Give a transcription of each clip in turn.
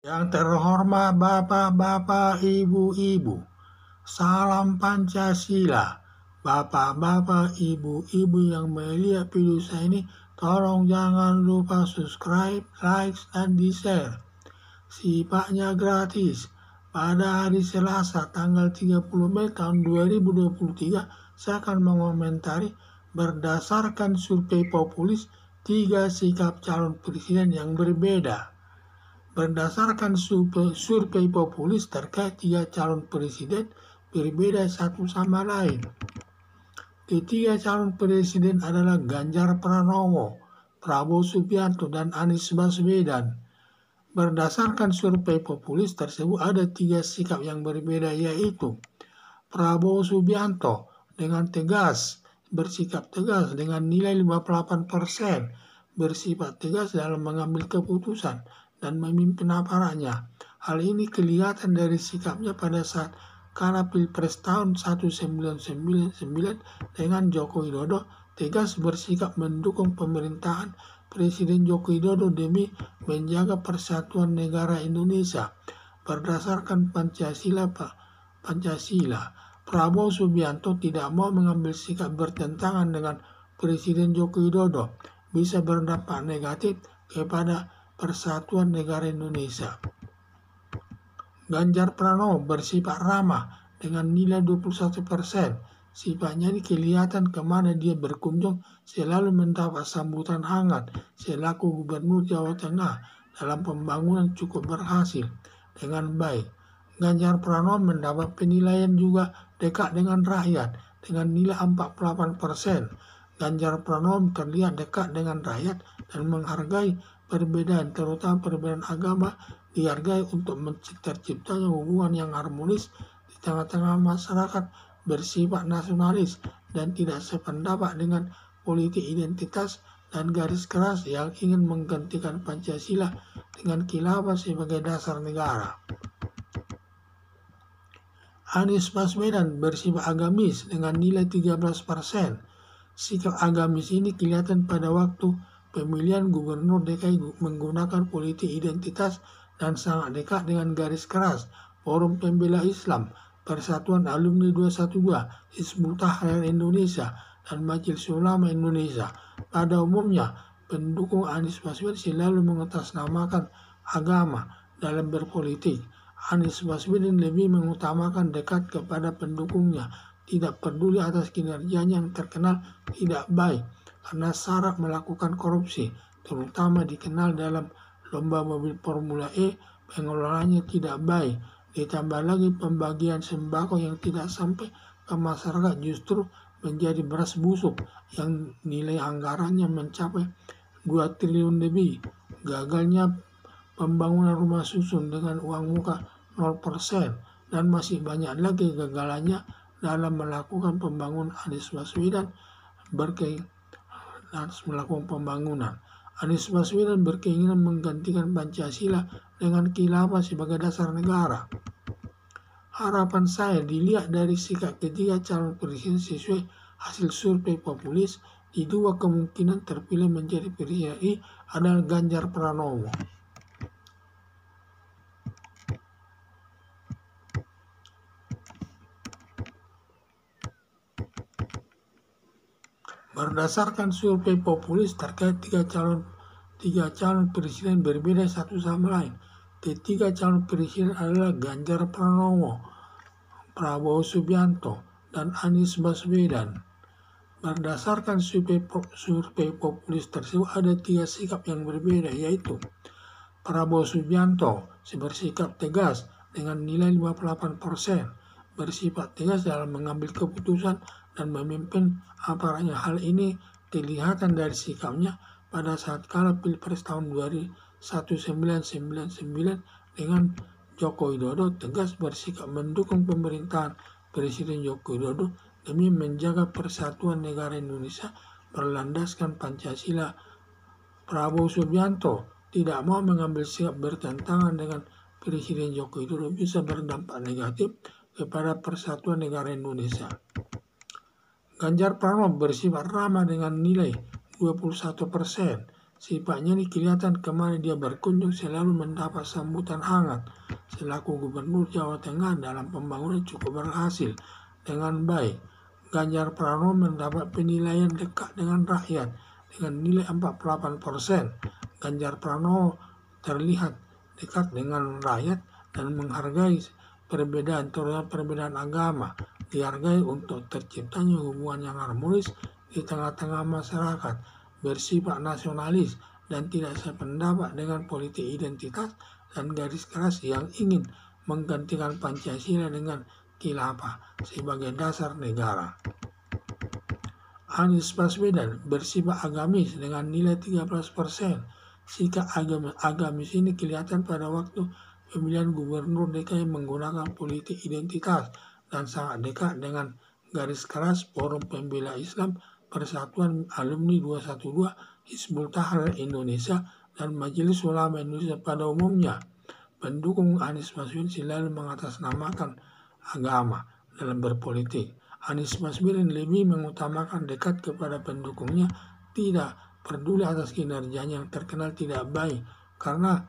Yang terhormat Bapak-Bapak, Ibu-Ibu, salam Pancasila. Bapak-bapak, ibu-ibu yang melihat video saya ini, tolong jangan lupa subscribe, like, dan di-share. Sifatnya gratis. Pada hari Selasa tanggal 30 Mei tahun 2023, saya akan mengomentari berdasarkan survei populis 3 sikap calon presiden yang berbeda. Berdasarkan survei populis terkait 3 calon presiden berbeda satu sama lain. Ketiga calon presiden adalah Ganjar Pranowo, Prabowo Subianto, dan Anies Baswedan. Berdasarkan survei populis tersebut ada 3 sikap yang berbeda, yaitu Prabowo Subianto dengan bersikap tegas dengan nilai 58%, bersifat tegas dalam mengambil keputusan dan memimpin aparatnya. Hal ini kelihatan dari sikapnya pada saat kala Pilpres tahun 1999 dengan Joko Widodo tegas bersikap mendukung pemerintahan Presiden Joko Widodo demi menjaga persatuan negara Indonesia. Berdasarkan Pancasila, Prabowo Subianto tidak mau mengambil sikap bertentangan dengan Presiden Joko Widodo, bisa berdampak negatif kepada persatuan negara Indonesia. Ganjar Pranowo bersifat ramah dengan nilai 21%. Sifatnya ini kelihatan kemana dia berkunjung selalu mendapat sambutan hangat. Selaku Gubernur Jawa Tengah dalam pembangunan cukup berhasil dengan baik. Ganjar Pranowo mendapat penilaian juga dekat dengan rakyat dengan nilai 48%. Ganjar Pranowo terlihat dekat dengan rakyat dan menghargai perbedaan, terutama perbedaan agama, dihargai untuk terciptanya hubungan yang harmonis di tengah-tengah masyarakat bersifat nasionalis dan tidak sependapat dengan politik identitas dan garis keras yang ingin menggantikan Pancasila dengan khilafah sebagai dasar negara. Anies Baswedan bersifat agamis dengan nilai 13%. Sikap agamis ini kelihatan pada waktu pemilihan gubernur DKI menggunakan politik identitas dan sangat dekat dengan garis keras Forum Pembela Islam, Persatuan Alumni 212, Hizbut Tahrir Indonesia, dan Majelis Ulama Indonesia. Pada umumnya, pendukung Anies Baswedan selalu mengatasnamakan agama dalam berpolitik. Anies Baswedan lebih mengutamakan dekat kepada pendukungnya, tidak peduli atas kinerjanya yang terkenal tidak baik karena syarat melakukan korupsi, terutama dikenal dalam lomba mobil Formula E, pengelolaannya tidak baik. Ditambah lagi pembagian sembako yang tidak sampai ke masyarakat justru menjadi beras busuk yang nilai anggarannya mencapai 2 triliun lebih. Gagalnya pembangunan rumah susun dengan uang muka 0% dan masih banyak lagi kegagalannya dalam melakukan pembangunan. Anies Baswedan melakukan pembangunan. Anies Baswedan berkeinginan menggantikan Pancasila dengan khilafah sebagai dasar negara. Harapan saya dilihat dari sikap ketiga calon presiden sesuai hasil survei populis, di 2 kemungkinan terpilih menjadi presiden adalah Ganjar Pranowo. Berdasarkan survei populis terkait 3 calon presiden berbeda satu sama lain. Ketiga calon presiden adalah Ganjar Pranowo, Prabowo Subianto, dan Anies Baswedan. Berdasarkan survei populis tersebut ada 3 sikap yang berbeda, yaitu Prabowo Subianto bersikap tegas dengan nilai 58%, bersifat tegas dalam mengambil keputusan dan memimpin aparatnya. Hal ini kelihatan dari sikapnya pada saat kala Pilpres tahun 1999 dengan Joko Widodo tegas bersikap mendukung pemerintahan Presiden Joko Widodo demi menjaga persatuan negara Indonesia berlandaskan Pancasila. Prabowo Subianto tidak mau mengambil sikap bertentangan dengan Presiden Joko Widodo, bisa berdampak negatif kepada persatuan negara Indonesia. Ganjar Pranowo bersifat ramah dengan nilai 21%. Sifatnya ini kelihatan kemana dia berkunjung selalu mendapat sambutan hangat. Selaku Gubernur Jawa Tengah dalam pembangunan cukup berhasil dengan baik. Ganjar Pranowo mendapat penilaian dekat dengan rakyat dengan nilai 48%. Ganjar Pranowo terlihat dekat dengan rakyat dan menghargai perbedaan, terutama perbedaan agama. Dihargai untuk terciptanya hubungan yang harmonis di tengah-tengah masyarakat, bersifat nasionalis dan tidak sependapat dengan politik identitas dan garis keras yang ingin menggantikan Pancasila dengan khilafah sebagai dasar negara. Anies Baswedan bersifat agamis dengan nilai 13%. Sikap agamis ini kelihatan pada waktu pemilihan gubernur DKI menggunakan politik identitas dan sangat dekat dengan garis keras Forum Pembela Islam, Persatuan Alumni 212, Hizbut Tahrir Indonesia, dan Majelis Ulama Indonesia pada umumnya. Pendukung Anies Baswedan selalu mengatasnamakan agama dalam berpolitik. Anies Baswedan lebih mengutamakan dekat kepada pendukungnya, tidak peduli atas kinerjanya yang terkenal tidak baik karena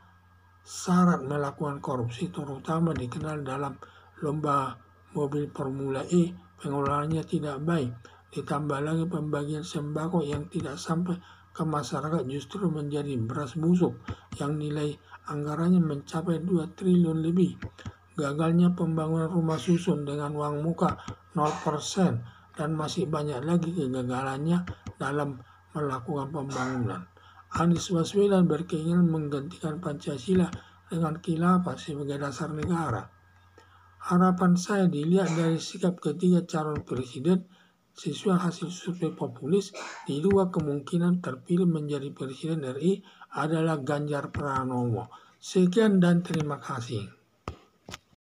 syarat melakukan korupsi, terutama dikenal dalam lomba mobil Formula E, pengelolaannya tidak baik. Ditambah lagi pembagian sembako yang tidak sampai ke masyarakat justru menjadi beras busuk yang nilai anggarannya mencapai 2 triliun lebih. Gagalnya pembangunan rumah susun dengan uang muka 0% dan masih banyak lagi kegagalannya dalam melakukan pembangunan. Anies Baswedan berkeinginan menggantikan Pancasila dengan khilafah sebagai dasar negara. Harapan saya dilihat dari sikap ketiga calon presiden sesuai hasil survei populis, di dua kemungkinan terpilih menjadi presiden RI adalah Ganjar Pranowo. Sekian dan terima kasih.